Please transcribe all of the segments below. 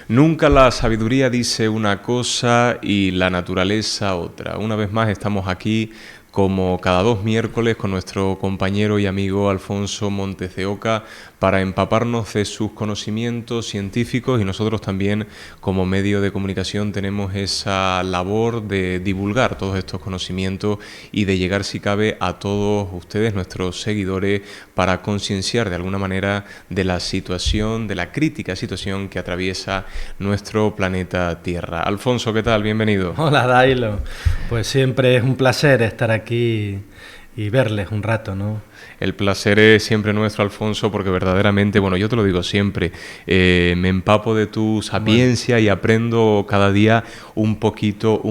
Nunca la sabiduría dice una cosa y la naturaleza otra. Una vez más estamos aquí como cada 2 miércoles con nuestro compañero y amigo Alfonso Montes de Oca para empaparnos de sus conocimientos científicos, y nosotros también como medio de comunicación tenemos esa labor de divulgar todos estos conocimientos y de llegar, si cabe, a todos ustedes, nuestros seguidores, para concienciar de alguna manera de la situación, de la crítica situación que atraviesa nuestro planeta Tierra. Alfonso, ¿qué tal? Bienvenido. Hola, Dailo. Pues siempre es un placer estar aquí y verles un rato, ¿no? El placer es siempre nuestro, Alfonso, porque verdaderamente, bueno, yo te lo digo siempre, me empapo de tu sapiencia y aprendo cada día un poquito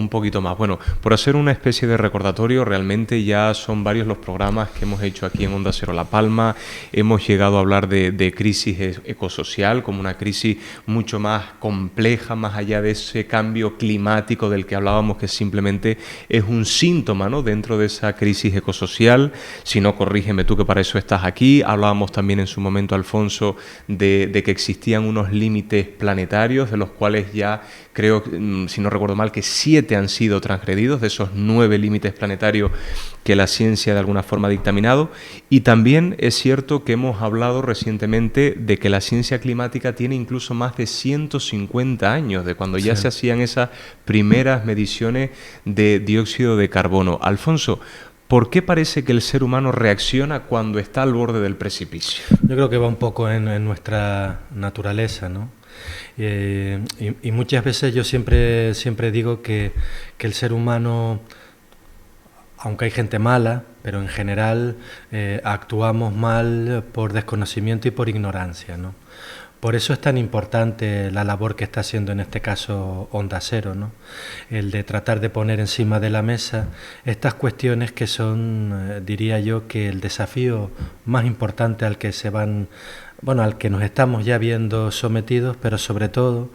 más. Bueno, por hacer una especie de recordatorio, realmente ya son varios los programas que hemos hecho aquí en Onda Cero La Palma. Hemos llegado a hablar de crisis ecosocial como una crisis mucho más compleja, más allá de ese cambio climático del que hablábamos, que simplemente es un síntoma, ¿no?, dentro de esa crisis ecosocial. Si no, corrígeme tú, que para eso estás aquí. Hablábamos también en su momento, Alfonso, de que existían unos límites planetarios, de los cuales ya creo, si no recuerdo mal, que 7 han sido transgredidos, de esos 9 límites planetarios que la ciencia de alguna forma ha dictaminado. Y también es cierto que hemos hablado recientemente de que la ciencia climática tiene incluso más de 150 años, de cuando ya se hacían esas primeras mediciones de dióxido de carbono. Alfonso, ¿por qué parece que el ser humano reacciona cuando está al borde del precipicio? Yo creo que va un poco en nuestra naturaleza, ¿no? Y muchas veces yo siempre digo que el ser humano, aunque hay gente mala, pero en general actuamos mal por desconocimiento y por ignorancia, ¿no? Por eso es tan importante la labor que está haciendo en este caso Onda Cero, ¿no? El de tratar de poner encima de la mesa estas cuestiones que son, diría yo, que el desafío más importante al que al que nos estamos ya viendo sometidos, pero sobre todo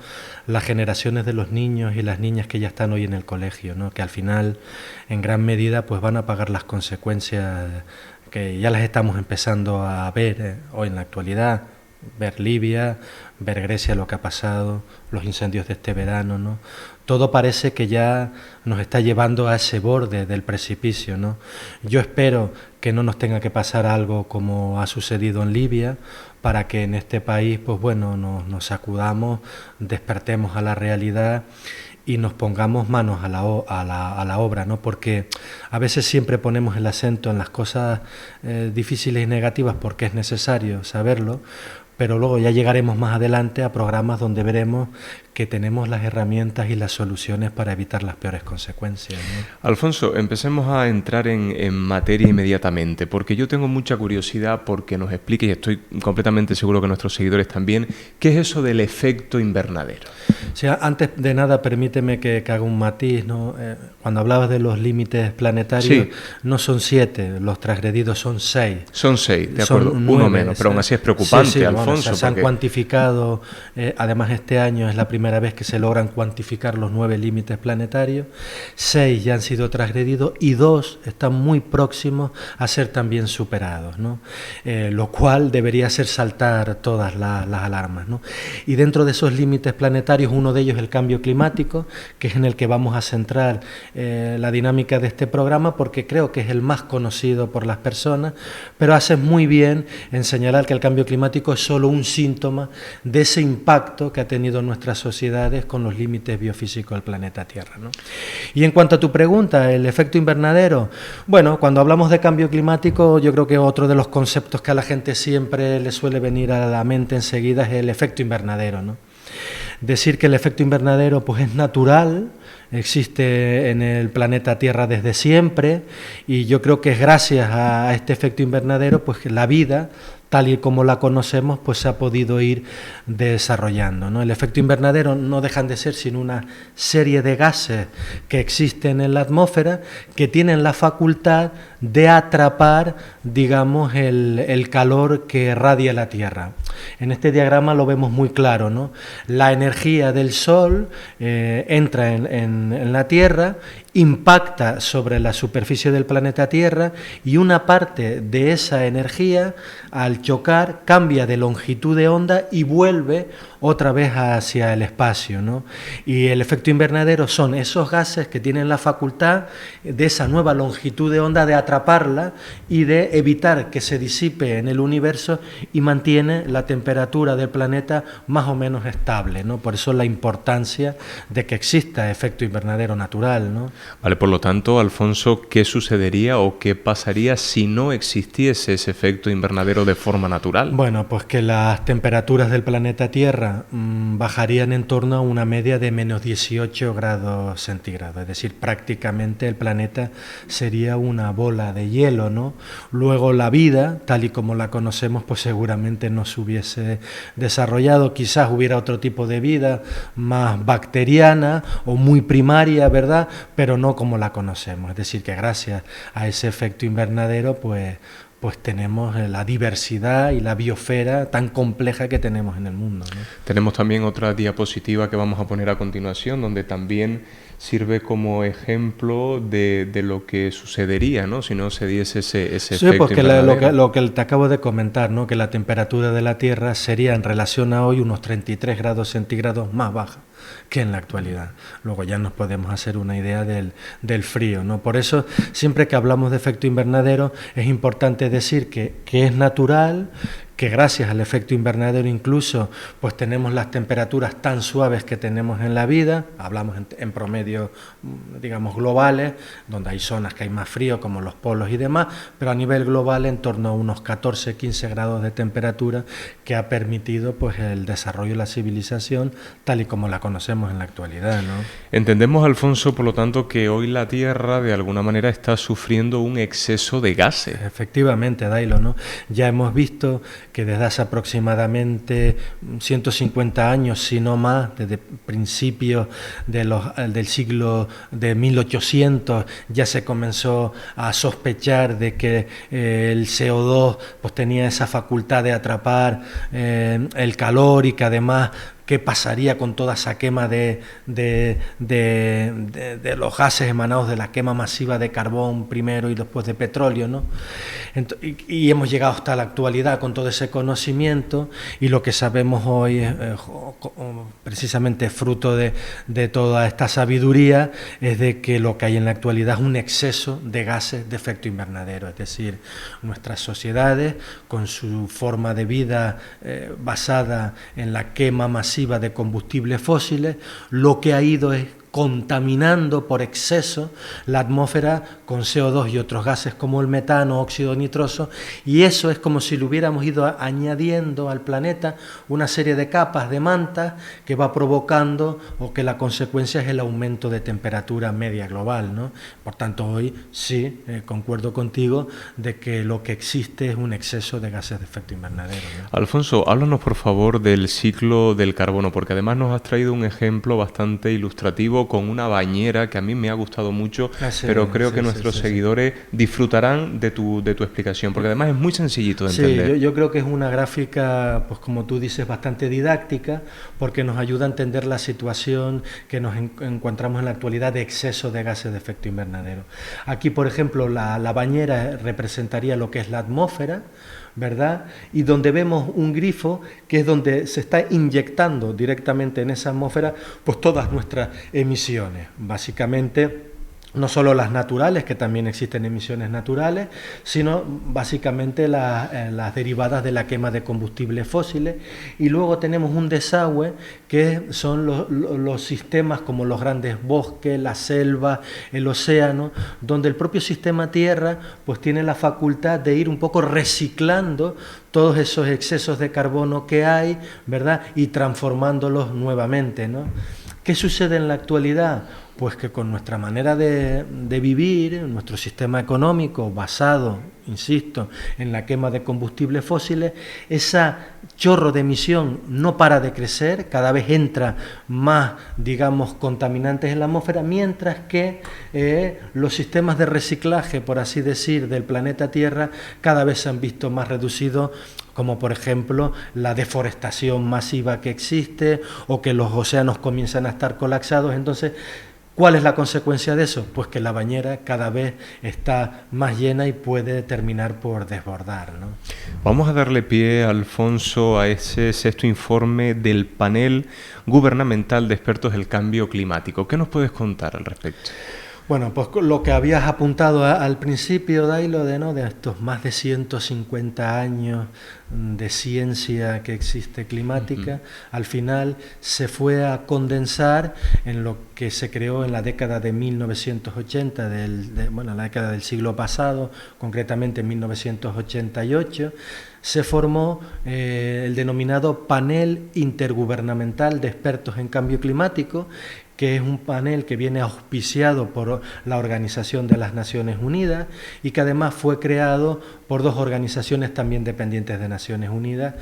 las generaciones de los niños y las niñas que ya están hoy en el colegio, ¿no? Que al final, en gran medida, pues van a pagar las consecuencias que ya las estamos empezando a ver hoy en la actualidad. Ver Libia, ver Grecia, lo que ha pasado, los incendios de este verano, ¿no? Todo parece que ya nos está llevando a ese borde del precipicio, ¿no? Yo espero que no nos tenga que pasar algo como ha sucedido en Libia, para que en este país, pues bueno, nos sacudamos, despertemos a la realidad y nos pongamos manos a la obra, ¿no? Porque a veces siempre ponemos el acento en las cosas difíciles y negativas porque es necesario saberlo, pero luego ya llegaremos más adelante a programas donde veremos que tenemos las herramientas y las soluciones para evitar las peores consecuencias, ¿no? Alfonso, empecemos a entrar en materia inmediatamente, porque yo tengo mucha curiosidad porque nos explique, y estoy completamente seguro que nuestros seguidores también, ¿qué es eso del efecto invernadero? O sea, antes de nada, permíteme que haga un matiz, ¿no? Cuando hablabas de los límites planetarios, sí, no son 7, los transgredidos son 6. Son 6, de acuerdo, son 9, uno menos, pero aún así es preocupante, sí, Alfonso. Bueno, se han cuantificado, además este año es la primera vez que se logran cuantificar los 9 límites planetarios, 6 ya han sido transgredidos y 2 están muy próximos a ser también superados, ¿no? Lo cual debería hacer saltar todas las alarmas, ¿no? Y dentro de esos límites planetarios, uno de ellos es el cambio climático, que es en el que vamos a centrar la dinámica de este programa, porque creo que es el más conocido por las personas, pero haces muy bien en señalar que el cambio climático es solo un síntoma de ese impacto que ha tenido nuestras sociedades con los límites biofísicos del planeta Tierra, ¿no? Y en cuanto a tu pregunta, el efecto invernadero, bueno, cuando hablamos de cambio climático, yo creo que otro de los conceptos que a la gente siempre le suele venir a la mente enseguida es el efecto invernadero, ¿no? Decir que el efecto invernadero pues es natural, existe en el planeta Tierra desde siempre, y yo creo que es gracias a este efecto invernadero pues que la vida, tal y como la conocemos, pues se ha podido ir desarrollando, ¿no? El efecto invernadero no dejan de ser sino una serie de gases que existen en la atmósfera que tienen la facultad de atrapar, digamos, el calor que irradia la Tierra. En este diagrama lo vemos muy claro, ¿no? La energía del Sol entra en la Tierra, impacta sobre la superficie del planeta Tierra, y una parte de esa energía, al al chocar cambia de longitud de onda y vuelve otra vez hacia el espacio, ¿no? Y el efecto invernadero son esos gases que tienen la facultad de esa nueva longitud de onda de atraparla y de evitar que se disipe en el universo y mantiene la temperatura del planeta más o menos estable, ¿no? Por eso la importancia de que exista efecto invernadero natural, ¿no? Vale, por lo tanto, Alfonso, ¿qué sucedería o qué pasaría si no existiese ese efecto invernadero de forma natural? Bueno, pues que las temperaturas del planeta Tierra bajarían en torno a una media de menos 18 grados centígrados, es decir, prácticamente el planeta sería una bola de hielo, ¿no? Luego la vida, tal y como la conocemos, pues seguramente no se hubiese desarrollado, quizás hubiera otro tipo de vida más bacteriana o muy primaria, ¿verdad? Pero no como la conocemos, es decir, que gracias a ese efecto invernadero, pues tenemos la diversidad y la biosfera tan compleja que tenemos en el mundo, ¿no? Tenemos también otra diapositiva que vamos a poner a continuación, donde también sirve como ejemplo de lo que sucedería, ¿no? Si no se diese ese efecto porque invernadero. lo que te acabo de comentar, ¿no? Que la temperatura de la Tierra sería en relación a hoy unos 33 grados centígrados más baja que en la actualidad. Luego ya nos podemos hacer una idea del frío, ¿no? Por eso, siempre que hablamos de efecto invernadero, es importante decir que es natural, que gracias al efecto invernadero incluso pues tenemos las temperaturas tan suaves que tenemos en la vida, hablamos en promedio, digamos, globales, donde hay zonas que hay más frío como los polos y demás, pero a nivel global en torno a unos 14-15 grados de temperatura que ha permitido pues el desarrollo de la civilización tal y como la conocemos en la actualidad, ¿no? Entendemos, Alfonso, por lo tanto, que hoy la Tierra de alguna manera está sufriendo un exceso de gases. Efectivamente, Dailo, ¿no? Ya hemos visto que desde hace aproximadamente 150 años, si no más, desde principios del siglo de 1800, ya se comenzó a sospechar de que el CO2 pues, tenía esa facultad de atrapar el calor y que además qué pasaría con toda esa quema de los gases emanados de la quema masiva de carbón primero y después de petróleo, ¿no? Y hemos llegado hasta la actualidad con todo ese conocimiento y lo que sabemos hoy es precisamente fruto de toda esta sabiduría es de que lo que hay en la actualidad es un exceso de gases de efecto invernadero, es decir, nuestras sociedades con su forma de vida basada en la quema masiva de combustibles fósiles, lo que ha ido es contaminando por exceso la atmósfera con CO2 y otros gases como el metano, óxido nitroso, y eso es como si le hubiéramos ido añadiendo al planeta una serie de capas, de mantas, que va provocando o que la consecuencia es el aumento de temperatura media global, ¿no? Por tanto, hoy sí concuerdo contigo de que lo que existe es un exceso de gases de efecto invernadero, ¿no? Alfonso, háblanos por favor del ciclo del carbono, porque además nos has traído un ejemplo bastante ilustrativo con una bañera que a mí me ha gustado mucho, pero creo que nuestros seguidores disfrutarán de tu explicación, porque además es muy sencillito de entender. Yo creo que es una gráfica, pues como tú dices, bastante didáctica, porque nos ayuda a entender la situación que nos encontramos en la actualidad de exceso de gases de efecto invernadero. Aquí, por ejemplo, la bañera representaría lo que es la atmósfera, ¿verdad? Y donde vemos un grifo que es donde se está inyectando directamente en esa atmósfera pues todas nuestras emisiones, básicamente no solo las naturales, que también existen emisiones naturales, sino básicamente las derivadas de la quema de combustibles fósiles. Y luego tenemos un desagüe que son los sistemas como los grandes bosques, la selva, el océano, donde el propio sistema Tierra pues tiene la facultad de ir un poco reciclando todos esos excesos de carbono que hay, ¿verdad? Y transformándolos nuevamente, ¿no? ¿Qué sucede en la actualidad? Pues que con nuestra manera de vivir, nuestro sistema económico basado, insisto, en la quema de combustibles fósiles, ese chorro de emisión no para de crecer, cada vez entra más, digamos, contaminantes en la atmósfera, mientras que los sistemas de reciclaje, por así decir, del planeta Tierra cada vez se han visto más reducidos, como por ejemplo la deforestación masiva que existe o que los océanos comienzan a estar colapsados. Entonces, ¿Cuál es la consecuencia de eso? Pues que la bañera cada vez está más llena y puede terminar por desbordar, ¿no? Vamos a darle pie, Alfonso, a ese sexto informe del panel gubernamental de expertos del cambio climático. ¿Qué nos puedes contar al respecto? Bueno, pues lo que habías apuntado al principio, Dailo, de estos más de 150 años de ciencia que existe climática, al final se fue a condensar en lo que se creó en la década de 1980, la década del siglo pasado, concretamente en 1988, se formó el denominado Panel Intergubernamental de Expertos en Cambio Climático, que es un panel que viene auspiciado por la Organización de las Naciones Unidas y que además fue creado por dos organizaciones también dependientes de Naciones Unidas,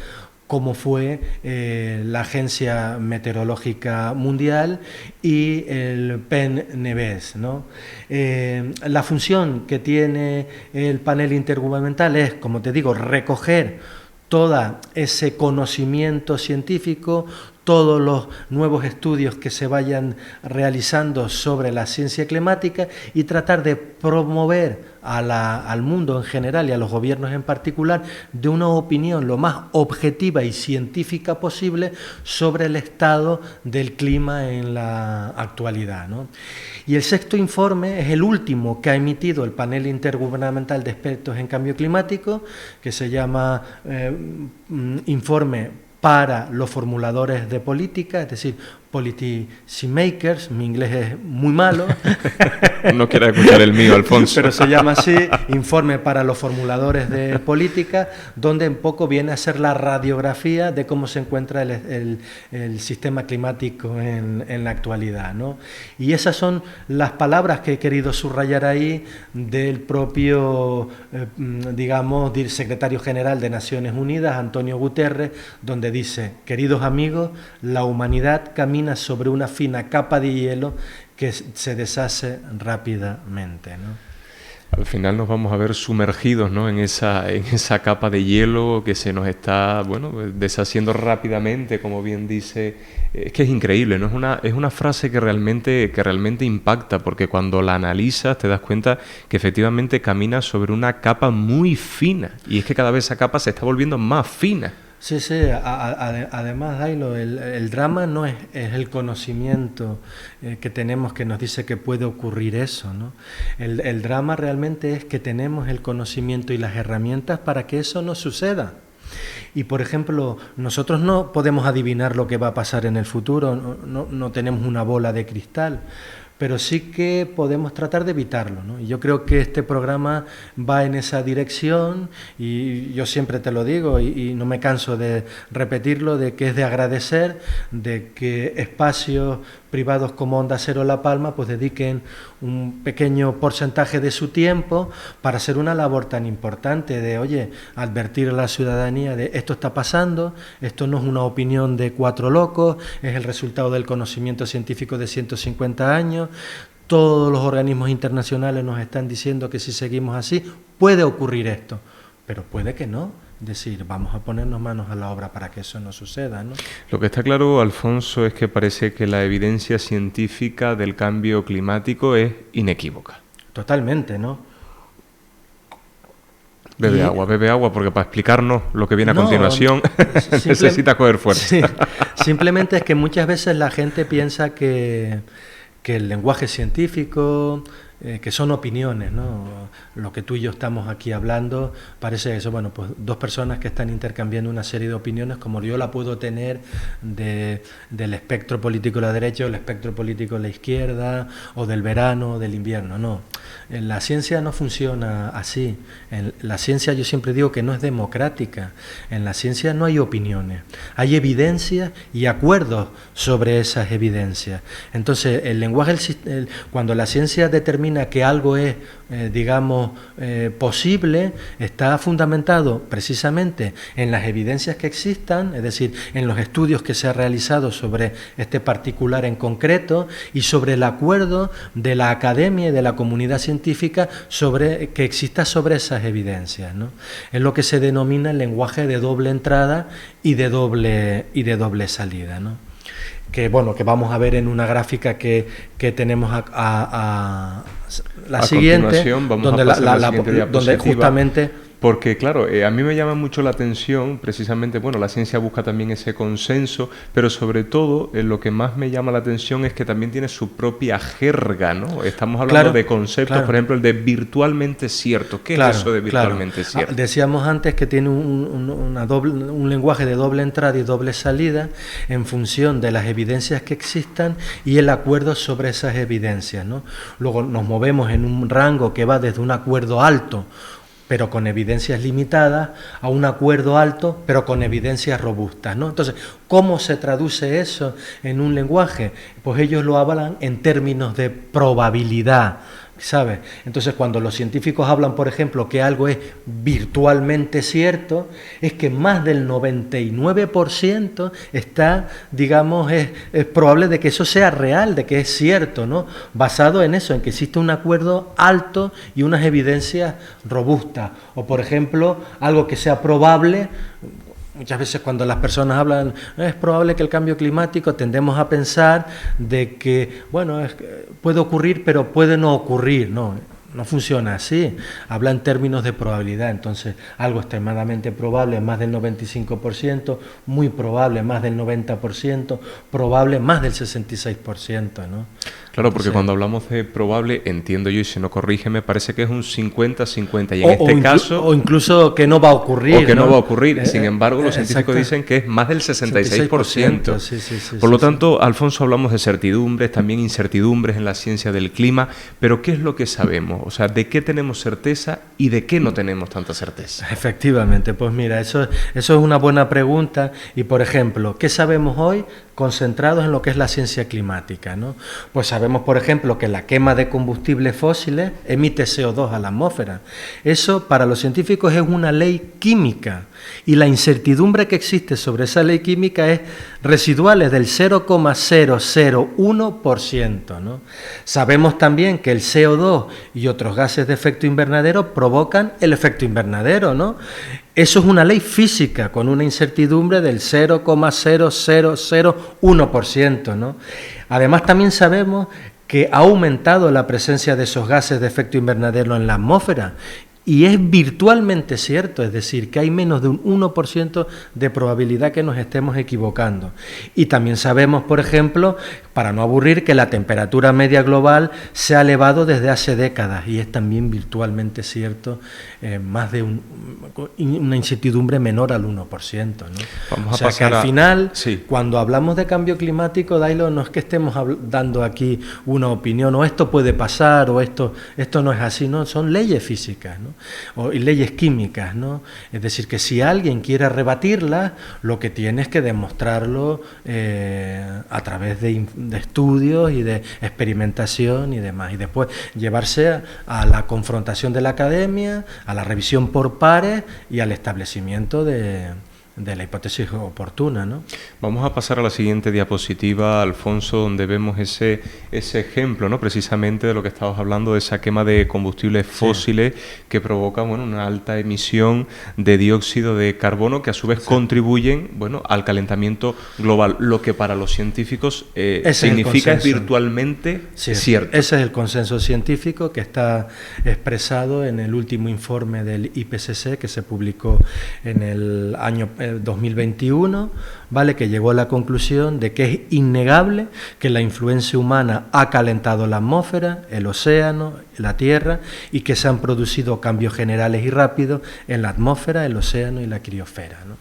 como fue la Agencia Meteorológica Mundial y el PEN-NEBES, ¿no? La función que tiene el panel intergubernamental es, como te digo, recoger todo ese conocimiento científico, todos los nuevos estudios que se vayan realizando sobre la ciencia climática y tratar de promover al mundo en general y a los gobiernos en particular de una opinión lo más objetiva y científica posible sobre el estado del clima en la actualidad, ¿no? Y el sexto informe es el último que ha emitido el Panel Intergubernamental de Expertos en Cambio Climático, que se llama Informe para los formuladores de política, es decir, policymakers. Mi inglés es muy malo. No quiero escuchar el mío, Alfonso. Pero se llama así, Informe para los formuladores de política, donde un poco viene a ser la radiografía de cómo se encuentra el sistema climático en la actualidad, ¿no? Y esas son las palabras que he querido subrayar ahí del propio, secretario general de Naciones Unidas, Antonio Guterres, donde dice: queridos amigos, la humanidad camina sobre una fina capa de hielo que se deshace rápidamente, ¿no? Al final nos vamos a ver sumergidos, ¿no?, en esa capa de hielo que se nos está, deshaciendo rápidamente, como bien dice. Es que es increíble, ¿no? Es una frase que realmente impacta, porque cuando la analizas te das cuenta que efectivamente camina sobre una capa muy fina, y es que cada vez esa capa se está volviendo más fina. Sí, además, Dailo, el drama no es el conocimiento que tenemos que nos dice que puede ocurrir eso, ¿no? El drama realmente es que tenemos el conocimiento y las herramientas para que eso no suceda. Y, por ejemplo, nosotros no podemos adivinar lo que va a pasar en el futuro, no tenemos una bola de cristal, pero sí que podemos tratar de evitarlo, ¿no? Y yo creo que este programa va en esa dirección, y yo siempre te lo digo y no me canso de repetirlo, de que es de agradecer de que espacios privados como Onda Cero La Palma pues dediquen un pequeño porcentaje de su tiempo para hacer una labor tan importante de, oye, advertir a la ciudadanía de esto está pasando, esto no es una opinión de cuatro locos, es el resultado del conocimiento científico de 150 años, todos los organismos internacionales nos están diciendo que si seguimos así puede ocurrir esto, pero puede que no. Es decir, vamos a ponernos manos a la obra para que eso no suceda, ¿no? Lo que está claro, Alfonso, es que parece que la evidencia científica del cambio climático es inequívoca. Totalmente, ¿no? Bebe agua, porque para explicarnos lo que viene a continuación necesita coger fuerza. Sí, simplemente es que muchas veces la gente piensa que el lenguaje científico, que son opiniones, ¿no? Lo que tú y yo estamos aquí hablando parece eso, pues dos personas que están intercambiando una serie de opiniones como yo la puedo tener del espectro político de la derecha o el espectro político de la izquierda, o del verano o del invierno. No, en la ciencia no funciona así. En la ciencia yo siempre digo que no es democrática. En la ciencia no hay opiniones, hay evidencias y acuerdos sobre esas evidencias. Entonces el lenguaje, cuando la ciencia determina que algo es, posible, está fundamentado precisamente en las evidencias que existan, es decir, en los estudios que se han realizado sobre este particular en concreto y sobre el acuerdo de la academia y de la comunidad científica que exista sobre esas evidencias, ¿no? Es lo que se denomina el lenguaje de doble entrada y de doble salida, ¿no? que bueno, que vamos a ver en una gráfica que tenemos la siguiente, donde justamente... Porque, claro, a mí me llama mucho la atención, precisamente, bueno, la ciencia busca también ese consenso, pero sobre todo, lo que más me llama la atención es que también tiene su propia jerga, ¿no? Estamos hablando de conceptos, por ejemplo, el de virtualmente cierto. ¿Qué es eso de virtualmente cierto? Decíamos antes que tiene un lenguaje de doble entrada y doble salida en función de las evidencias que existan y el acuerdo sobre esas evidencias, ¿no? Luego nos movemos en un rango que va desde un acuerdo alto, pero con evidencias limitadas, a un acuerdo alto, pero con evidencias robustas, ¿no? Entonces, ¿cómo se traduce eso en un lenguaje? Pues ellos lo hablan en términos de probabilidad, ¿sabes? Entonces, cuando los científicos hablan, por ejemplo, que algo es virtualmente cierto, es que más del 99% está, digamos, es probable de que eso sea real, de que es cierto, ¿no? Basado en eso, en que existe un acuerdo alto y unas evidencias robustas. O, por ejemplo, algo que sea probable. Muchas veces cuando las personas hablan, es probable que el cambio climático, tendemos a pensar de que, bueno, puede ocurrir, pero puede no ocurrir. No funciona así. Habla en términos de probabilidad. Entonces, algo extremadamente probable, más del 95%, muy probable, más del 90%, probable, más del 66%, ¿no? Claro, porque cuando hablamos de probable, entiendo yo, y si no corrígeme, parece que es un 50-50. Y en este caso... O incluso que no va a ocurrir. O que no va a ocurrir. Sin embargo, los científicos dicen que es más del 66%. Por lo tanto, Alfonso, hablamos de certidumbres, también incertidumbres en la ciencia del clima, pero ¿qué es lo que sabemos? O sea, ¿de qué tenemos certeza y de qué no tenemos tanta certeza? Efectivamente, pues mira, eso es una buena pregunta. Y, por ejemplo, ¿qué sabemos hoy concentrados en lo que es la ciencia climática, ¿no? Pues sabemos, por ejemplo, que la quema de combustibles fósiles emite CO2 a la atmósfera. Eso para los científicos es una ley química y la incertidumbre que existe sobre esa ley química es residual, es del 0,001%, ¿no? Sabemos también que el CO2 y otros gases de efecto invernadero provocan el efecto invernadero, ¿no? Eso es una ley física con una incertidumbre del 0,0001%, ¿no? Además, también sabemos que ha aumentado la presencia de esos gases de efecto invernadero en la atmósfera. Y es virtualmente cierto, es decir, que hay menos de un 1% de probabilidad que nos estemos equivocando. Y también sabemos, por ejemplo, para no aburrir, que la temperatura media global se ha elevado desde hace décadas y es también virtualmente cierto, más de una incertidumbre menor al 1%, ¿no? Vamos a pasar que al final, sí, cuando hablamos de cambio climático, Dailo, no es que estemos dando aquí una opinión, o esto puede pasar, o esto no es así, no, son leyes físicas, ¿no? Y leyes químicas, ¿no? Es decir, que si alguien quiere rebatirlas, lo que tiene es que demostrarlo a través de estudios y de experimentación y demás, y después llevarse a la confrontación de la academia, a la revisión por pares y al establecimiento de la hipótesis oportuna, ¿no? Vamos a pasar a la siguiente diapositiva, Alfonso, donde vemos ese ejemplo, ¿no? Precisamente de lo que estabas hablando, de esa quema de combustibles fósiles que provoca, bueno, una alta emisión de dióxido de carbono que a su vez contribuyen, bueno, al calentamiento global, lo que para los científicos significa es virtualmente cierto. Ese es el consenso científico que está expresado en el último informe del IPCC que se publicó en el año 2021, ¿vale? Que llegó a la conclusión de que es innegable que la influencia humana ha calentado la atmósfera, el océano, la tierra, y que se han producido cambios generales y rápidos en la atmósfera, el océano y la criosfera, ¿no?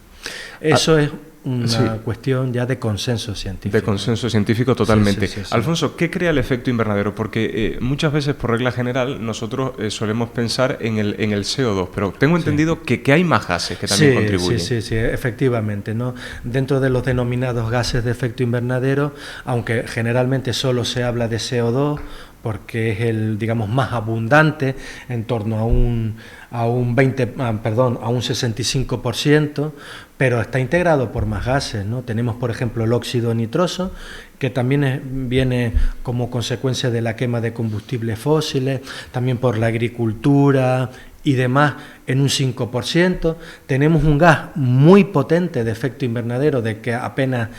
Eso es una cuestión ya de consenso científico. De consenso científico totalmente. Sí. Alfonso, ¿qué crea el efecto invernadero? Porque muchas veces, por regla general, nosotros solemos pensar en el CO2, pero tengo entendido que hay más gases que también contribuyen. Sí, efectivamente, ¿no? Dentro de los denominados gases de efecto invernadero, aunque generalmente solo se habla de CO2, porque es el, digamos, más abundante, en torno a un 65%, pero está integrado por más gases, ¿no? Tenemos, por ejemplo, el óxido nitroso, que también viene como consecuencia de la quema de combustibles fósiles, también por la agricultura y demás, en un 5%, tenemos un gas muy potente de efecto invernadero de que apenas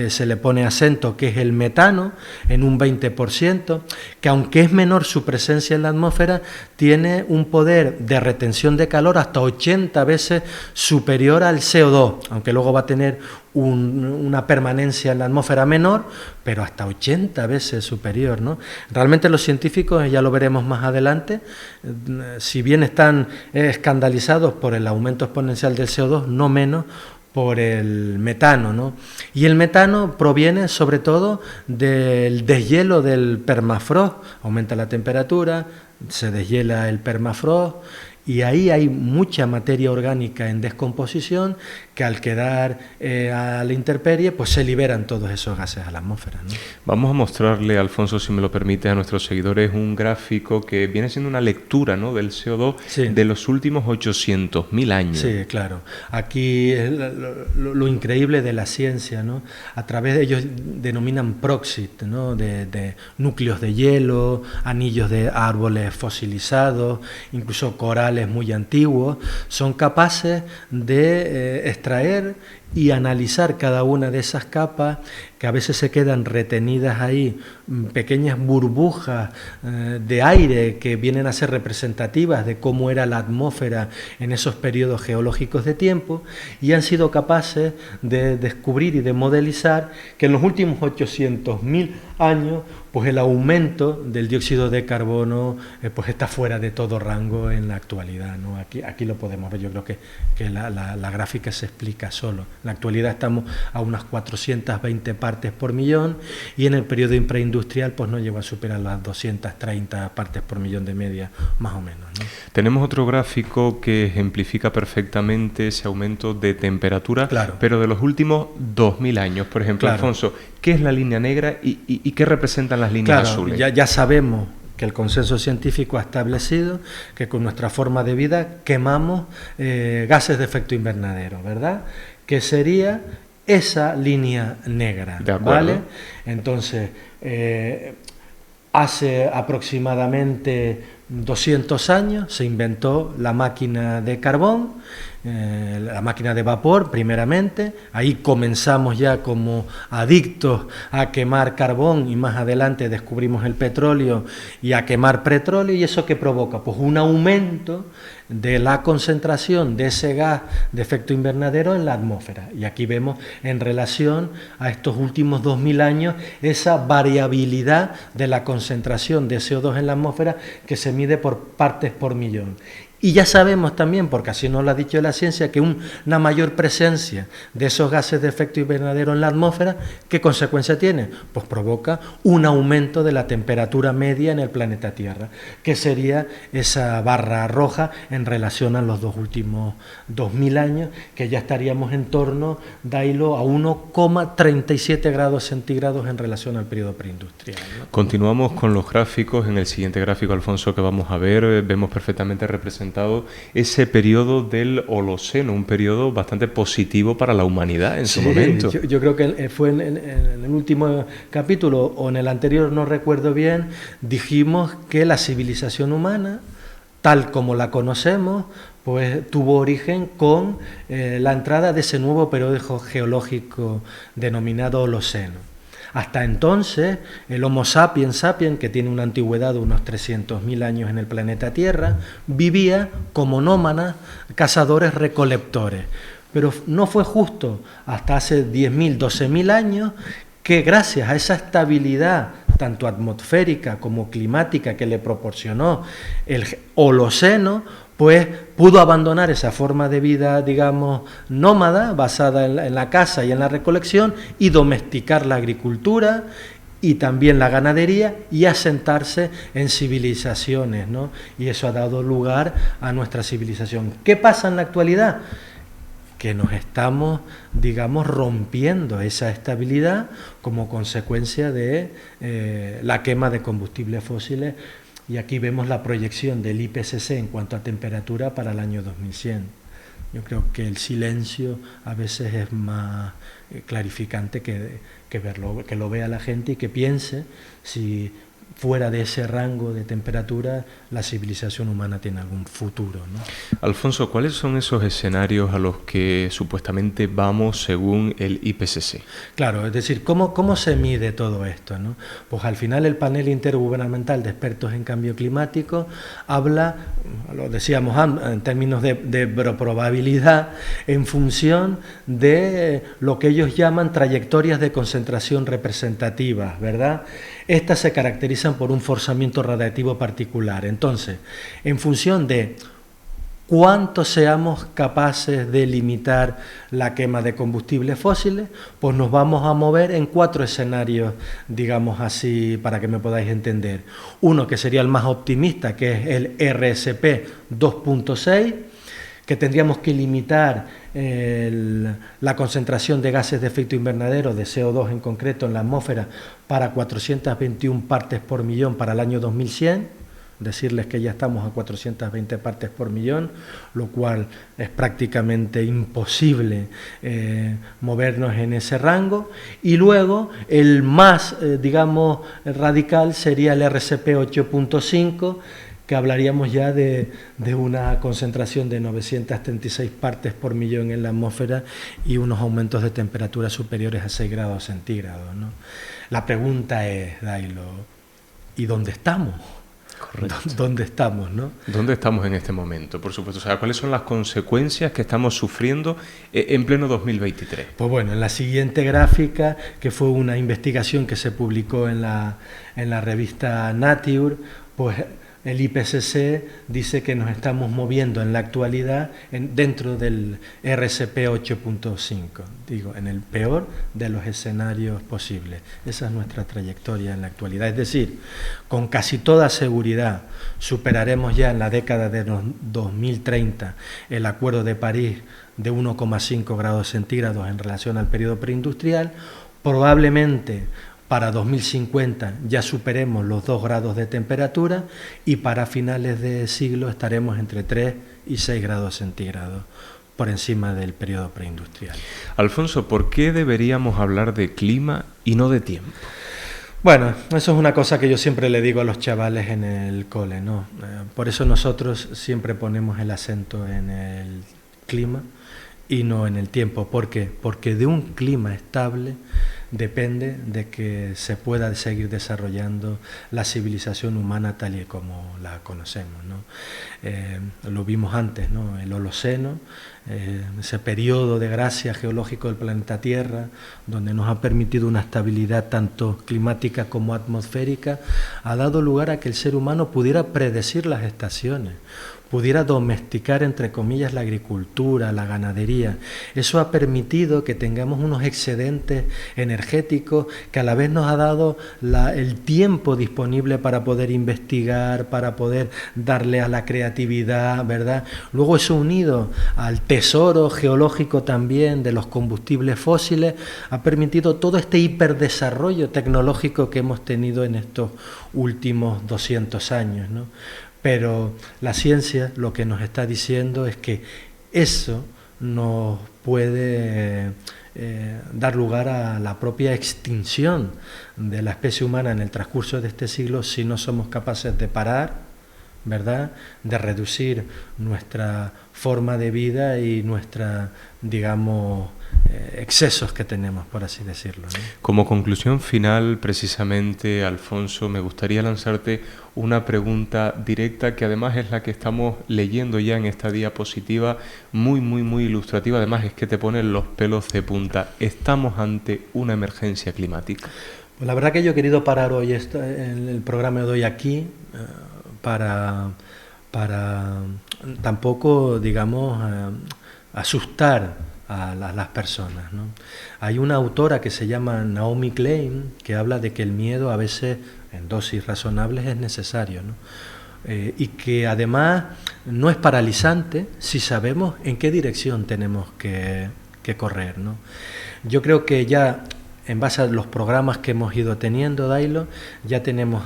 se le pone acento, que es el metano, en un 20%, que aunque es menor su presencia en la atmósfera, tiene un poder de retención de calor hasta 80 veces superior al CO2, aunque luego va a tener una permanencia en la atmósfera menor, pero hasta 80 veces superior, ¿no? Realmente los científicos, ya lo veremos más adelante, si bien están escandalizados por el aumento exponencial del CO2, no menos por el metano, ¿no? Y el metano proviene sobre todo del deshielo del permafrost, aumenta la temperatura, se deshiela el permafrost, y ahí hay mucha materia orgánica en descomposición que al quedar a la intemperie pues se liberan todos esos gases a la atmósfera, ¿no? Vamos a mostrarle, Alfonso, si me lo permite, a nuestros seguidores un gráfico que viene siendo una lectura, ¿no?, del CO2 sí, de los últimos 800.000 años. Sí, claro. Aquí es lo increíble de la ciencia, ¿no? A través de ellos denominan proxit, ¿no?, de núcleos de hielo, anillos de árboles fosilizados, incluso corales muy antiguos, son capaces de extraer y analizar cada una de esas capas que a veces se quedan retenidas ahí, pequeñas burbujas de aire que vienen a ser representativas de cómo era la atmósfera en esos periodos geológicos de tiempo, y han sido capaces de descubrir y de modelizar que en los últimos 800.000 años pues el aumento del dióxido de carbono pues está fuera de todo rango en la actualidad, ¿no? Aquí lo podemos ver, yo creo que la gráfica se explica solo. En la actualidad estamos a unas 420 partes por millón, y en el periodo preindustrial pues no llegó a superar las 230 partes por millón de media, más o menos, ¿no? Tenemos otro gráfico que ejemplifica perfectamente ese aumento de temperatura, claro, pero de los últimos 2.000 años. Por ejemplo, claro, Alfonso, ¿qué es la línea negra y qué representan las líneas claro, azules? Ya sabemos que el consenso científico ha establecido que con nuestra forma de vida quemamos gases de efecto invernadero, ¿verdad? Que sería esa línea negra, de acuerdo, ¿vale? Entonces, hace aproximadamente 200 años se inventó la máquina de carbón, la máquina de vapor primeramente. Ahí comenzamos ya como adictos a quemar carbón, y más adelante descubrimos el petróleo y a quemar petróleo. ¿Y eso qué provoca? Pues un aumento de la concentración de ese gas de efecto invernadero en la atmósfera. Y aquí vemos en relación a estos últimos 2.000 años esa variabilidad de la concentración de CO2 en la atmósfera, que se mide por partes por millón. Y ya sabemos también, porque así nos lo ha dicho la ciencia, que una mayor presencia de esos gases de efecto invernadero en la atmósfera, ¿qué consecuencia tiene? Pues provoca un aumento de la temperatura media en el planeta Tierra, que sería esa barra roja en relación a los dos últimos 2.000 años, que ya estaríamos en torno, Dailo, a 1,37 grados centígrados en relación al periodo preindustrial, ¿no? Continuamos con los gráficos. En el siguiente gráfico, Alfonso, que vamos a ver, vemos perfectamente representado ese periodo del Holoceno, un periodo bastante positivo para la humanidad en su momento. Yo creo que fue en el último capítulo o en el anterior, no recuerdo bien, dijimos que la civilización humana, tal como la conocemos, pues tuvo origen con la entrada de ese nuevo periodo geológico denominado Holoceno. Hasta entonces, el Homo sapiens sapiens, que tiene una antigüedad de unos 300.000 años en el planeta Tierra, vivía como nómadas, cazadores-recolectores. Pero no fue justo hasta hace 10.000, 12.000 años que, gracias a esa estabilidad tanto atmosférica como climática que le proporcionó el Holoceno, pues pudo abandonar esa forma de vida, digamos, nómada, basada en la caza y en la recolección, y domesticar la agricultura y también la ganadería, y asentarse en civilizaciones, ¿no? Y eso ha dado lugar a nuestra civilización. ¿Qué pasa en la actualidad? Que nos estamos, digamos, rompiendo esa estabilidad como consecuencia de la quema de combustibles fósiles. Y aquí vemos la proyección del IPCC en cuanto a temperatura para el año 2100. Yo creo que el silencio a veces es más clarificante que verlo, que lo vea la gente y que piense si fuera de ese rango de temperatura la civilización humana tiene algún futuro, ¿no? Alfonso, ¿cuáles son esos escenarios a los que supuestamente vamos según el IPCC? Claro, es decir, ¿cómo se mide todo esto, ¿no? Pues al final el panel intergubernamental de expertos en cambio climático habla, lo decíamos en términos de probabilidad, en función de lo que ellos llaman trayectorias de concentración representativas, ¿verdad? Estas se caracterizan por un forzamiento radiativo particular. Entonces, en función de cuánto seamos capaces de limitar la quema de combustibles fósiles, pues nos vamos a mover en 4 escenarios, digamos así, para que me podáis entender. Uno que sería el más optimista, que es el RSP 2.6, que tendríamos que limitar la concentración de gases de efecto invernadero, de CO2 en concreto, en la atmósfera para 421 partes por millón para el año 2100. Decirles que ya estamos a 420 partes por millón, lo cual es prácticamente imposible movernos en ese rango. Y luego el más, digamos, radical sería el RCP 8.5, que hablaríamos ya de una concentración de 936 partes por millón en la atmósfera y unos aumentos de temperatura superiores a 6 grados centígrados, ¿no? La pregunta es, Dailo, ¿y dónde estamos? Correcto. ¿Dónde estamos, no? ¿Dónde estamos en este momento? Por supuesto, o sea, ¿cuáles son las consecuencias que estamos sufriendo en pleno 2023? Pues bueno, en la siguiente gráfica, que fue una investigación que se publicó en la revista Nature, pues el IPCC dice que nos estamos moviendo en la actualidad dentro del RCP 8.5, digo, en el peor de los escenarios posibles. Esa es nuestra trayectoria en la actualidad. Es decir, con casi toda seguridad superaremos ya en la década de 2030 el Acuerdo de París de 1,5 grados centígrados en relación al periodo preindustrial. Probablemente para 2050 ya superemos los 2 grados de temperatura y para finales de siglo estaremos entre 3 y 6 grados centígrados por encima del periodo preindustrial. Alfonso, ¿por qué deberíamos hablar de clima y no de tiempo? Bueno, eso es una cosa que yo siempre le digo a los chavales en el cole, ¿no? Por eso nosotros siempre ponemos el acento en el clima y no en el tiempo. ¿Por qué? Porque de un clima estable depende de que se pueda seguir desarrollando la civilización humana tal y como la conocemos, ¿no? Lo vimos antes, ¿no? El Holoceno, ese periodo de gracia geológico del planeta Tierra, donde nos ha permitido una estabilidad tanto climática como atmosférica, ha dado lugar a que el ser humano pudiera predecir las estaciones, pudiera domesticar, entre comillas, la agricultura, la ganadería. Eso ha permitido que tengamos unos excedentes energéticos que a la vez nos ha dado el tiempo disponible para poder investigar, para poder darle a la creatividad, ¿verdad? Luego eso unido al tesoro geológico también de los combustibles fósiles ha permitido todo este hiperdesarrollo tecnológico que hemos tenido en estos últimos 200 años, ¿no? Pero la ciencia lo que nos está diciendo es que eso nos puede dar lugar a la propia extinción de la especie humana en el transcurso de este siglo si no somos capaces de parar, ¿verdad?, de reducir nuestra forma de vida y nuestra, digamos, excesos que tenemos, por así decirlo, ¿no? Como conclusión final, precisamente, Alfonso, me gustaría lanzarte una pregunta directa que además es la que estamos leyendo ya en esta diapositiva, muy, muy, muy ilustrativa. Además es que te ponen los pelos de punta. ¿Estamos ante una emergencia climática? Pues la verdad que yo he querido parar hoy el programa de hoy aquí para tampoco, digamos, asustar a las personas, ¿no? Hay una autora que se llama Naomi Klein que habla de que el miedo a veces en dosis razonables es necesario, ¿no? Y que además no es paralizante si sabemos en qué dirección tenemos que correr, ¿no? Yo creo que ya en base a los programas que hemos ido teniendo, Dailo, ya tenemos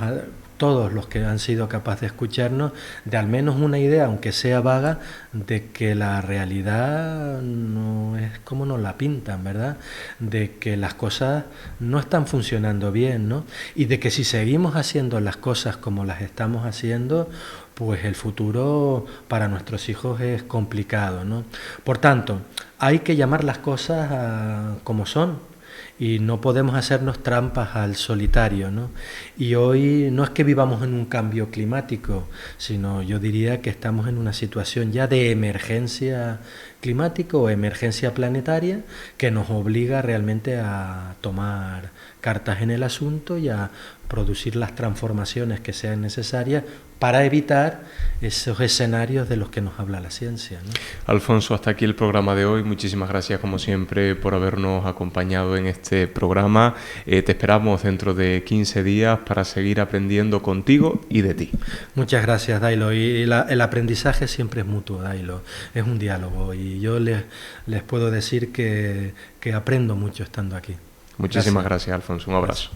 todos los que han sido capaces de escucharnos, de al menos una idea, aunque sea vaga, de que la realidad no es como nos la pintan, ¿verdad? De que las cosas no están funcionando bien, ¿no? Y de que si seguimos haciendo las cosas como las estamos haciendo, pues el futuro para nuestros hijos es complicado, ¿no? Por tanto, hay que llamar las cosas como son, y no podemos hacernos trampas al solitario, ¿no? Y hoy no es que vivamos en un cambio climático, sino yo diría que estamos en una situación ya de emergencia climática o emergencia planetaria que nos obliga realmente a tomar cartas en el asunto y a producir las transformaciones que sean necesarias para evitar esos escenarios de los que nos habla la ciencia, ¿no? Alfonso, hasta aquí el programa de hoy. Muchísimas gracias, como siempre, por habernos acompañado en este programa. Te esperamos dentro de 15 días para seguir aprendiendo contigo y de ti. Muchas gracias, Dailo. Y el aprendizaje siempre es mutuo, Dailo. Es un diálogo y yo les puedo decir que aprendo mucho estando aquí. Muchísimas gracias, Alfonso. Un abrazo.